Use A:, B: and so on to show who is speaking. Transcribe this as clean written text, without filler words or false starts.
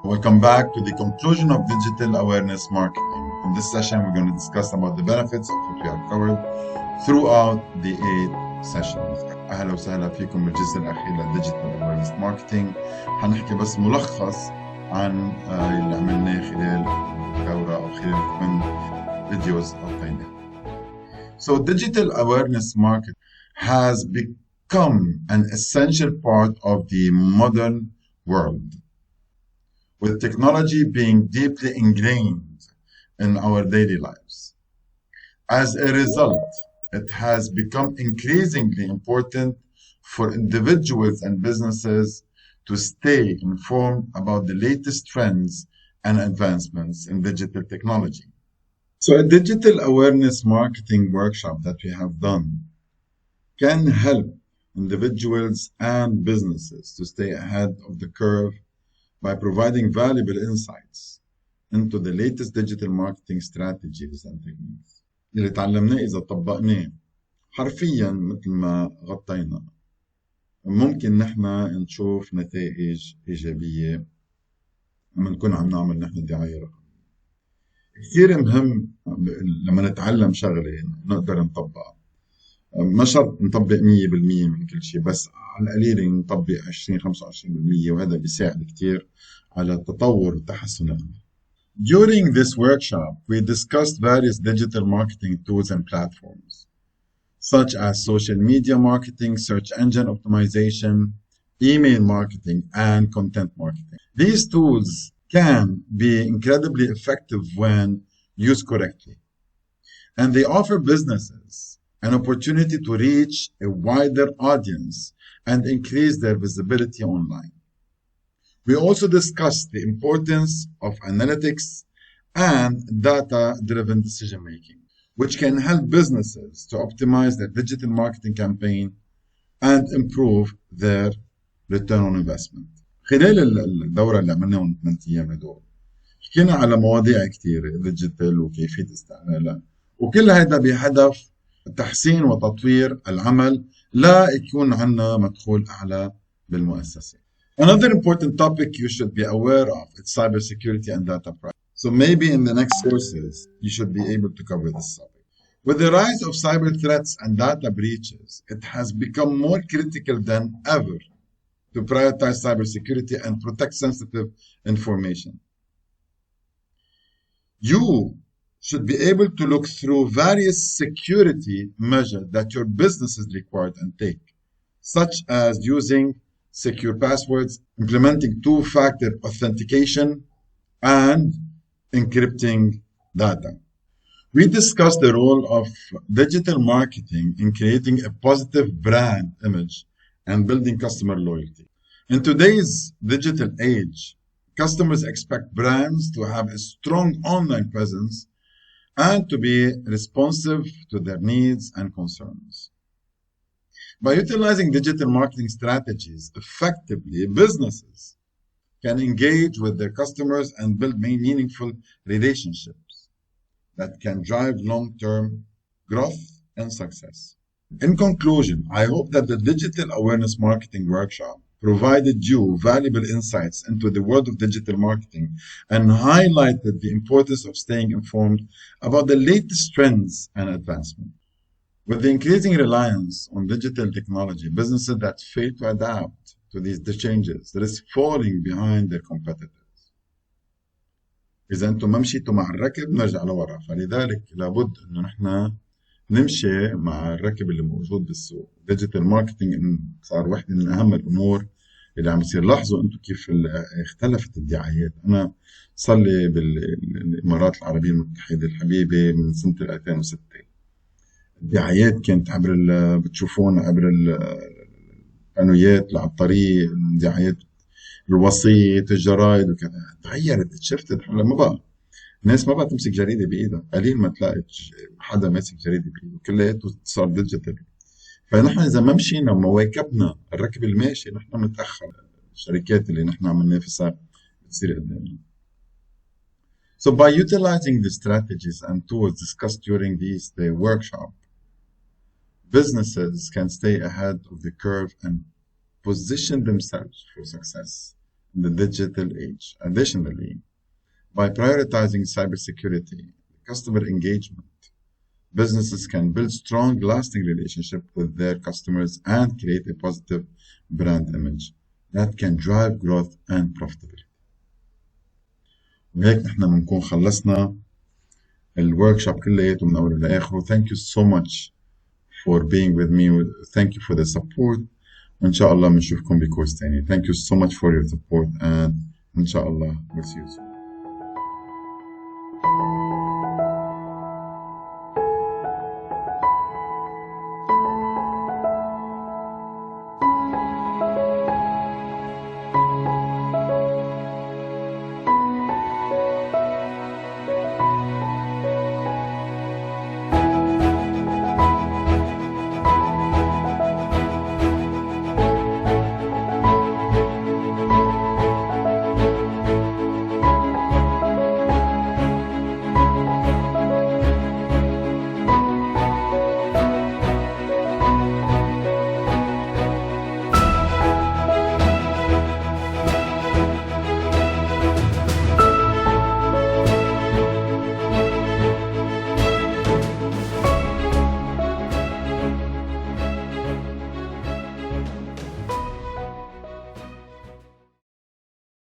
A: Welcome back to the conclusion of digital awareness marketing. In this session, we're going to discuss about the benefits of what we have covered throughout the 8 sessions. أهلا وسهلا فيكم بالجزء الأخير للديجيتال awareness marketing. حنحكي بس ملخص عن اللي عملناه خلال الدورة أو خلال 8 فيديوز قطعناها. So digital awareness marketing has become an essential part of the modern world, with technology being deeply ingrained in our daily lives. As a result, it has become increasingly important for individuals and businesses to stay informed about the latest trends and advancements in digital technology. So a digital awareness marketing workshop that we have done can help individuals and businesses to stay ahead of the curve by providing valuable insights into the latest digital marketing strategies and techniques. اللي تعلمناه إذا طبقناه حرفياً مثل ما غطينا ممكن نحن نشوف نتائج إيجابية لما نكون عم نعمل نحن دعاية رقمية. كثير مهم لما نتعلم شغلة نقدر نطبقها. ما شرط نطبق 100% من كل شيء، بس على القليل نطبق 20-25%، وهذا بيساعد كثير على التطور والتحسن العملي. During this workshop, we discussed various digital marketing tools and platforms, such as social media marketing, search engine optimization, email marketing, and content marketing. These tools can be incredibly effective when used correctly, and they offer businesses an opportunity to reach a wider audience and increase their visibility online. We also discussed the importance of analytics and data-driven decision-making, which can help businesses to optimize their digital marketing campaign and improve their return on investment. خلال الدورة اللي عملناهم 8 أيام هدول حكينا على مواضيع كثيرة ديجيتال وكيفية استعمالها، وكل هذا بهدف تحسين وتطوير العمل لا يكون عنا مدخول أعلى بالمؤسسة. Another important topic you should be aware of is cybersecurity and data privacy. So maybe in the next courses, you should be able to cover this topic. With the rise of cyber threats and data breaches, it has become more critical than ever to prioritize cybersecurity and protect sensitive information. You should be able to look through various security measures that your business is required and take, such as using secure passwords, implementing two-factor authentication, and encrypting data. We discussed the role of digital marketing in creating a positive brand image and building customer loyalty. In today's digital age, customers expect brands to have a strong online presence and to be responsive to their needs and concerns. By utilizing digital marketing strategies effectively, businesses can engage with their customers and build meaningful relationships that can drive long-term growth and success. In conclusion, I hope that the Digital Awareness Marketing Workshop provided you valuable insights into the world of digital marketing and highlighted the importance of staying informed about the latest trends and advancements. With the increasing reliance on digital technology, businesses that fail to adapt to these changes risk falling behind their competitors. إذا أنتم ما مشيتوا مع الركب نرجع لورا، فلذلك لابد إنه نحن نمشي مع الركب اللي موجود بالسوق. ديجيتال ماركتينج صار واحدة من أهم الأمور اللي عم يصير. لاحظوا أنتم كيف اختلفت الدعايات. أنا صار لي بالإمارات العربية المتحدة الحبيبة من سنة 2006. الدعايات كانت بتشوفون عبر القنوات على الطريق، دعايات الوسيط، الجرايد وكذا. تغيرت، اتشفتت. هلا ما بقى الناس ما بقى تمسك جريدة بإيدها، قليل ما تلاقي حدا ماسك جريدة بإيده، كلياته صار ديجيتال. فنحن إذا ما مشينا وما واكبنا الركب الماشي نحن متأخر. الشركات اللي نحن عم ننافسها بتصير قدامنا. So by utilizing the strategies and tools discussed during the workshop, businesses can stay ahead of the curve and position themselves for success the digital age. Additionally, by prioritizing cybersecurity, customer engagement, businesses can build strong, lasting relationships with their customers and create a positive brand image that can drive growth and profitability. وهيك نحن بنكون خلصنا الوركشوب كلياته من أوله لآخره. Thank you so much for being with me. Thank you for the support. وإن شاء الله بنشوفكم بكورس تاني. Thank you so much for your support and إن شاء الله we'll see you soon.